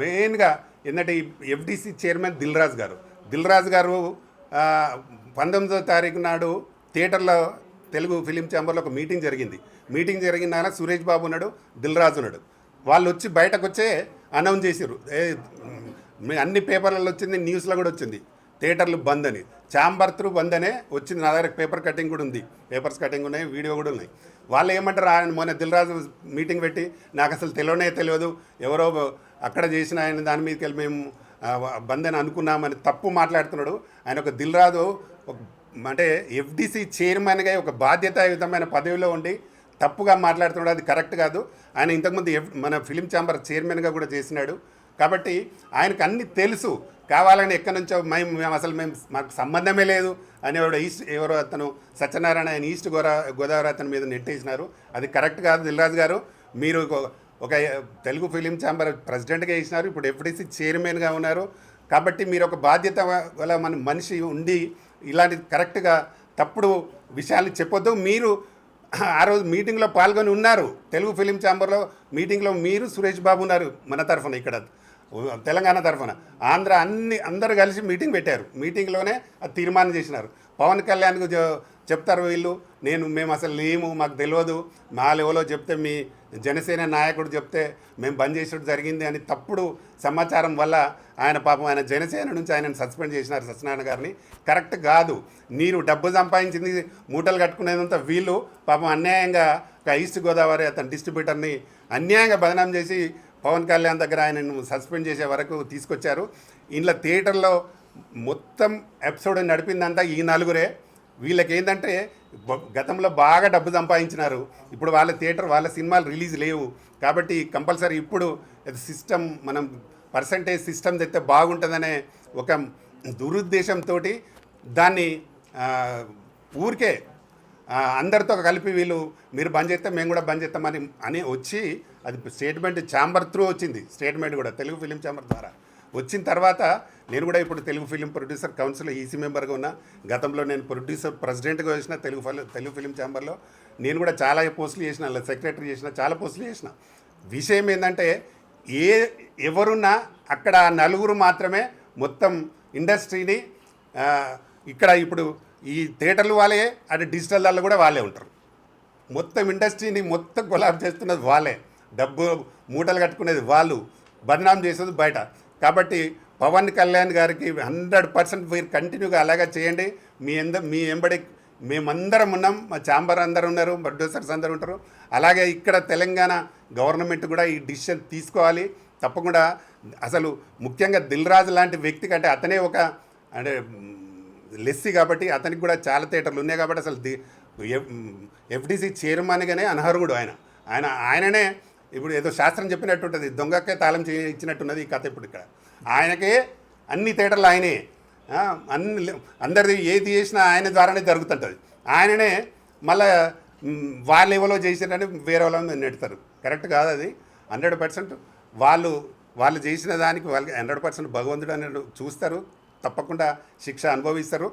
మెయిన్గా ఏంటంటే ఈ ఎఫ్డిసి చైర్మన్ దిల్ రాజు గారు 19వ తారీఖు నాడు థియేటర్లో తెలుగు ఫిలిం ఛాంబర్లో ఒక మీటింగ్ జరిగిన సురేష్ బాబు ఉన్నాడు, దిల్ రాజు ఉన్నాడు. వాళ్ళు వచ్చి బయటకు వచ్చే అనౌన్స్ చేసారు, అన్ని పేపర్లలో వచ్చింది, న్యూస్లో కూడా వచ్చింది, థియేటర్లు బంద్ అని, ఛాంబర్ త్రూ బంద్ అనే వచ్చింది. నా దగ్గర పేపర్ కటింగ్ కూడా ఉంది, పేపర్స్ కటింగ్ ఉన్నాయి, వీడియో కూడా ఉన్నాయి. వాళ్ళు ఏమంటారు, ఆయన మొన్న దిల్ రాజు మీటింగ్ పెట్టి నాకు అసలు తెలియదు, ఎవరో అక్కడ చేసిన ఆయన దాని మీదకి వెళ్ళి మేము బంద్ అని అనుకున్నామని తప్పు మాట్లాడుతున్నాడు. ఆయన ఒక దిల్ రాజు అంటే ఎఫ్డిసి చైర్మన్గా ఒక బాధ్యతాయుతమైన పదవిలో ఉండి తప్పుగా మాట్లాడుతున్నాడు, అది కరెక్ట్ కాదు. ఆయన ఇంతకుముందు మన ఫిలిం ఛాంబర్ చైర్మన్గా కూడా చేసినాడు. కాబట్టి ఆయనకు అన్నీ తెలుసు. కావాలని ఎక్కడి నుంచో మేము మాకు సంబంధమే లేదు అనేవాడు ఎవరో అతను సత్యనారాయణ, ఆయన ఈస్ట్ గోదావరి అతని మీద నెట్టేసినారు. అది కరెక్ట్ కాదు. దిల్ రాజు గారు, మీరు ఒక తెలుగు ఫిలిం ఛాంబర్ ప్రెసిడెంట్గా చేసినారు, ఇప్పుడు ఎఫ్డిసి చైర్మన్గా ఉన్నారు. కాబట్టి మీరు ఒక బాధ్యత గల మనిషి ఉండి ఇలాంటి కరెక్ట్గా తప్పుడు విషయాలు చెప్పొద్దు. మీరు ఆ రోజు మీటింగ్లో పాల్గొని ఉన్నారు, తెలుగు ఫిలిం ఛాంబర్లో మీటింగ్లో మీరు సురేష్ బాబు ఉన్నారు మన తరఫున, ఇక్కడ తెలంగాణ తరఫున. అందరూ కలిసి మీటింగ్ పెట్టారు. మీటింగ్లోనే అది తీర్మానం చేసినారు. పవన్ కళ్యాణ్కు చెప్తారు వీళ్ళు, మేము అసలు లేము, మాకు తెలియదు, మా లెవెల్లో చెప్తే మీ జనసేన నాయకుడు చెప్తే మేము బంద్ చేసేది జరిగింది అని తప్పుడు సమాచారం వల్ల ఆయన పాపం ఆయన జనసేన నుంచి ఆయనను సస్పెండ్ చేసినారు, సత్యనారాయణ గారిని. కరెక్ట్ కాదు. మీరు డబ్బు సంపాదించింది మూటలు కట్టుకునేదంతా వీళ్ళు పాపం అన్యాయంగా ఈస్ట్ గోదావరి అతని డిస్ట్రిబ్యూటర్ని అన్యాయంగా బదనాం చేసి పవన్ కళ్యాణ్ దగ్గర ఆయనను సస్పెండ్ చేసే వరకు తీసుకొచ్చారు. ఇంట్లో థియేటర్లో మొత్తం ఎపిసోడ్ నడిపిందంతా ఈ నలుగురే. వీళ్ళకి ఏంటంటే గతంలో బాగా డబ్బు సంపాదించినారు, ఇప్పుడు వాళ్ళ సినిమాలు రిలీజ్ లేవు. కాబట్టి కంపల్సరీ ఇప్పుడు సిస్టమ్ మనం పర్సంటేజ్ సిస్టమ్ తెస్తే బాగుంటుందనే ఒక దురుద్దేశంతో దాన్ని ఊరికే అందరితో కలిపి మీరు బంద్ చేస్తే మేము కూడా బంద్ చేస్తామని వచ్చి అది స్టేట్మెంట్ ఛాంబర్ త్రూ వచ్చింది. స్టేట్మెంట్ కూడా తెలుగు ఫిలిం ఛాంబర్ ద్వారా వచ్చిన తర్వాత నేను కూడా ఇప్పుడు Telugu film producer council EC మెంబర్గా ఉన్నా. గతంలో నేను ప్రొడ్యూసర్ ప్రెసిడెంట్గా చేసిన తెలుగు ఫిలిం ఛాంబర్లో నేను కూడా చాలా పోస్టులు చేసిన, సెక్రటరీ చేసిన, చాలా పోస్టులు చేసిన. విషయం ఏంటంటే ఎవరున్నా అక్కడ నలుగురు మాత్రమే మొత్తం ఇండస్ట్రీని ఇక్కడ ఇప్పుడు ఈ థియేటర్లు వాళ్ళే, అటు డిజిటల్లో కూడా వాళ్ళే ఉంటారు. మొత్తం ఇండస్ట్రీని మొత్తం కొలాబ్ చేస్తున్నది వాళ్ళే, డబ్బు మూటలు కట్టుకునేది వాళ్ళు, బదనాం చేసేది బయట. కాబట్టి పవన్ కళ్యాణ్ గారికి 100% మీరు కంటిన్యూగా అలాగే చేయండి. మీ ఎంబడి మేమందరం ఉన్నాం, మా ఛాంబర్ అందరు ఉన్నారు, ప్రొడ్యూసర్స్ అందరు ఉంటారు. అలాగే ఇక్కడ తెలంగాణ గవర్నమెంట్ కూడా ఈ డిసిషన్ తీసుకోవాలి తప్పకుండా. అసలు ముఖ్యంగా దిల్ రాజు లాంటి వ్యక్తి కంటే అతనే ఒక అంటే లెస్సీ కాబట్టి అతనికి కూడా చాలా థియేటర్లు ఉన్నాయి. కాబట్టి అసలు ఎఫ్డిసి చైర్మన్గానే అనర్హుడు ఆయననే. ఇప్పుడు ఏదో శాస్త్రం చెప్పినట్టు ఉంటుంది, దొంగకే తాళం ఇచ్చినట్టున్నది ఈ కథ. ఇప్పుడు ఇక్కడ ఆయనకే అన్ని థియేటర్లు ఆయనే, అందరిది ఏది చేసినా ఆయన ద్వారానే జరుగుతుంటుంది. ఆయననే మళ్ళీ వాళ్ళు ఎవరో చేసినని వేరే వాళ్ళని నెడతారు. కరెక్ట్ కాదు అది. 100% వాళ్ళు చేసిన దానికి వాళ్ళకి 100% భగవంతుడు అనేది చూస్తారు, తప్పకుండా శిక్ష అనుభవిస్తారు.